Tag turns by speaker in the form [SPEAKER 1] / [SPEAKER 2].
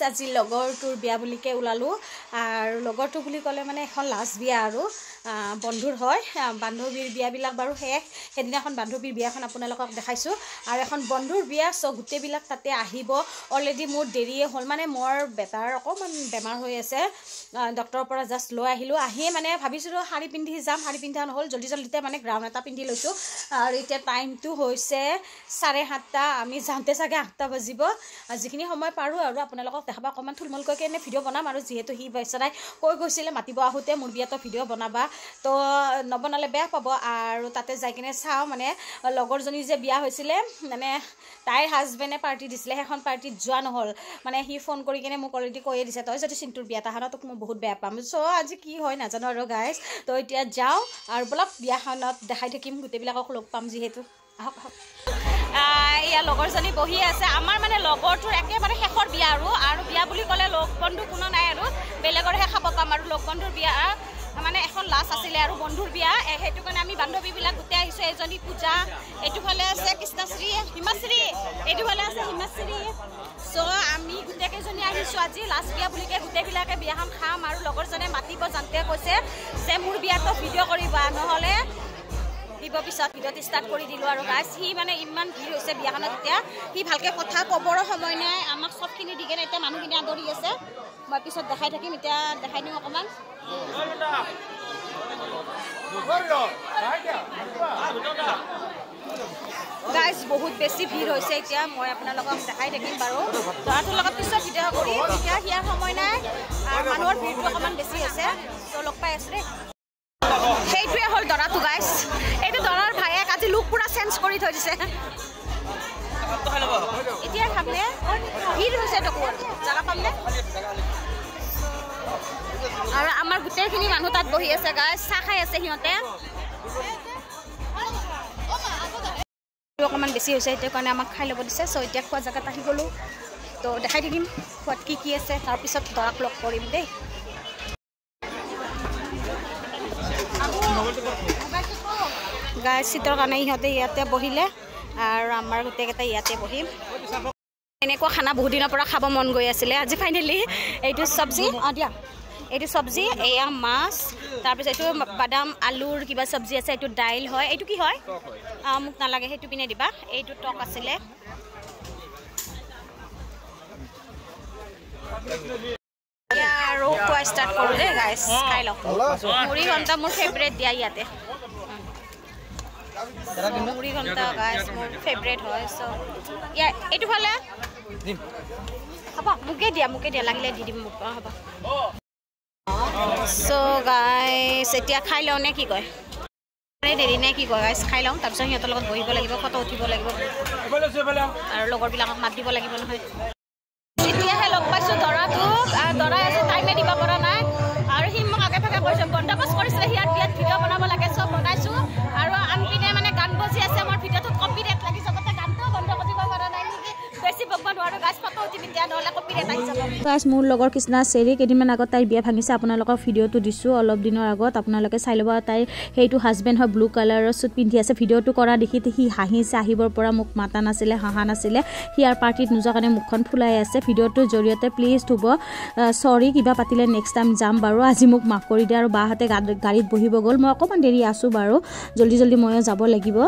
[SPEAKER 1] আজি লগৰটোৰ বিয়া বুলিকে ওলালো আৰু লগৰটো বুলি ক'লে মানে এখন লাষ্ট বিয়া আৰু বন্ধুৰ হয় বান্ধৱীৰ বিয়াবিলাক বাৰু সেইদিনাখন বান্ধৱীৰ বিয়াখন আপোনালোকক দেখাইছোঁ আৰু এখন বন্ধুৰ বিয়া চ' গোটেইবিলাক তাতে আহিব অলৰেডি মোৰ দেৰিয়ে হ'ল মানে মোৰ বেটাৰ অকণমান বেমাৰ হৈ আছে ডক্টৰৰ পৰা জাষ্ট লৈ আহিলোঁ আহিয়ে মানে ভাবিছিলোঁ শাৰী পিন্ধি যাম শাৰী পিন্ধা নহ'ল জল্দিতে মানে গ্ৰাউণ্ড এটা পিন্ধি লৈছোঁ আৰু এতিয়া টাইমটো হৈছে 7:30 আমি যাওঁতে চাগে 8টা বাজিব যিখিনি সময় পাৰোঁ আৰু আপোনালোকক দেখাবা অকণমান থুলমূলকৈ এনে ভিডিঅ' বনাম আৰু যিহেতু সি বেচেৰাই কৈ গৈছিলে মাতিব আহোঁতে মোৰ বিয়াতো ভিডিঅ' বনাবা তো নবনালে বেয়া পাব আৰু তাতে যাই কিনে চাওঁ মানে লগৰজনী যে বিয়া হৈছিলে মানে তাইৰ হাজবেণ্ডে পাৰ্টি দিছিলে সেইখন পাৰ্টিত যোৱা নহ'ল মানে সি ফোন কৰি কিনে মোক অলৰেডি কৈয়ে দিছে তই যদি চিন্তুৰ বিয়াত আহা তোক মই বহুত বেয়া পাম চ' আজি কি হয় নাজানো আৰু গাইজ তো এতিয়া যাওঁ আৰু বলক বিয়াখনত দেখাই থাকিম গোটেইবিলাকক লগ পাম যিহেতু আহক আহক ইয়াৰ লগৰজনী বহি আছে আমাৰ মানে লগৰটোৰ একেবাৰে শেষৰ বিয়া আৰু বিয়া বুলি ক'লে লগ বন্ধু কোনো নাই আৰু বেলেগৰহে খাব পাম আৰু লগ বন্ধুৰ বিয়া মানে এখন লাষ্ট আছিলে আৰু বন্ধুৰ বিয়া সেইটো কাৰণে আমি বান্ধৱীবিলাক গোটেই আহিছোঁ এজনী পূজা এইটোফালে আছে কৃষ্ণশ্ৰী হিমাশ্ৰী এইটোফালে আছে হিমাশ্ৰী চ' আমি গোটেইকেইজনী আহিছোঁ আজি লাষ্ট বিয়া বুলিকে গোটেইবিলাকে বিয়াখন খাম আৰু লগৰজনে মাতিব যাওঁতে কৈছে যে মোৰ বিয়াতো ভিডিঅ' কৰিবা নহ'লে দিব পিছত ভিডিঅ'টো ষ্টাৰ্ট কৰি দিলোঁ আৰু গাইজ সি মানে ইমান ভিৰ হৈছে বিয়াখনত এতিয়া সি ভালকৈ কথা ক'বৰ সময় নাই আমাক চবখিনি দি কেনে এতিয়া মানুহখিনি আদৰি আছে মই পিছত দেখাই থাকিম এতিয়া দেখাই দিওঁ অকণমান গাইজ বহুত বেছি ভিৰ হৈছে এতিয়া মই আপোনালোকক দেখাই থাকিম বাৰু দৰাটোৰ লগত পিছত ভিডিঅ' কৰিম এতিয়া সিয়াৰ সময় নাই আৰু মানুহৰ ভিৰটো অকণমান বেছি হৈছে ত' লগ পাই আছোঁ দেই সেইটোৱে হ'ল দৰাটো গাইজ এইটো দৰাৰ ভায়েক আজি লুক পুৰা চেঞ্জ কৰি থৈ দিছে এতিয়া খামনে ভিৰ হৈছে জাগা পামনে আৰু আমাৰ গোটেইখিনি মানুহ তাত বহি আছে গাইজ চাহ খাই আছে সিহঁতে অকণমান বেছি হৈছে সেইটো কাৰণে আমাক খাই ল'ব দিছে চ' এতিয়া খোৱা জেগাত আহি গ'লোঁ তো দেখাই থাকিম খোৱাত কি আছে তাৰপিছত দৰাক লগ কৰিম দেই গাইজ চিটৰ কাৰণে ইহঁতে ইয়াতে বহিলে আৰু আমাৰ গোটেইকেইটা ইয়াতে বহিম এনেকুৱা খানা বহুত দিনৰ পৰা খাব মন গৈ আছিলে আজি ফাইনেলি এইটো চব্জি দিয়া এইটো চব্জি এয়া মাছ তাৰপিছত এইটো বাদাম আলুৰ কিবা চব্জি আছে এইটো দাইল হয় এইটো কি হয় মোক নালাগে সেইটো পিনে দিবা এইটো টক আছিলে আৰু খোৱা ষ্টাৰ্ট কৰোঁ দেই গাইজ খাই লওঁ মুড়ি ঘণ্টা মোৰ ফেভৰেট দিয়া ইয়াতে মুড়ি ঘণ্টা গাইজ মোৰ ফেভৰেট হয় চ' এইটো ফালে হ'ব মোকে দিয়া লাগিলে দি দিম মোক হ'ব চ' গাইজ এতিয়া খাই লওঁ নে কি কয় দেৰি নে কি কয় গাইজ খাই লওঁ তাৰপিছত সিহঁতৰ লগত বহিব লাগিব ফটো উঠিব লাগিব আৰু লগৰবিলাকক মাত দিব লাগিব নহয় এতিয়াহে লগ পাইছোঁ দৰাটোক দৰাই আছে টাইমে দিব পৰা নাই আৰু সি মোক আগে ভাগে কৈছে বন্দবস্ত কৰিছিলে সিয়াত বিয়াত ভিডিঅ' বনাব লাগে চব বনাইছোঁ আৰু আনপিনে মানে গান বজি আছে মোৰ ভিডিঅ'টোত কপিৰাইট লাগিছে যাতে গানটো বন্ধ কৰিব পৰা নাই নেকি বেছি বকব নোৱাৰোঁ গাইজ ফটো উঠিম এতিয়া নহ'লে কপিৰাইট আহি যাব গাইজ মোৰ লগৰ কৃষ্ণা চেৰি কেইদিনমান আগত তাইৰ বিয়া ভাঙিছে আপোনালোকক ভিডিঅ'টো দিছোঁ অলপ দিনৰ আগত আপোনালোকে চাই ল'ব তাইৰ সেইটো হাজবেণ্ড হয় ব্লু কালাৰৰ চুট পিন্ধি আছে ভিডিঅ'টো কৰা দেখি সি হাঁহিছে আহিবৰ পৰা মোক মাতা নাছিলে হাঁহা নাছিলে সি আৰু পাৰ্টিত নোযোৱাৰ কাৰণে মুখখন ফুলাই আছে ভিডিঅ'টোৰ জৰিয়তে প্লিজ থ'ব চৰি কিবা পাতিলে নেক্সট টাইম যাম বাৰু আজি মোক মাফ কৰি দিয়ে আৰু বাহঁতে গাড়ীত বহিব গ'ল মই অকণমান দেৰি আছোঁ বাৰু জল্দি ময়ো যাব লাগিব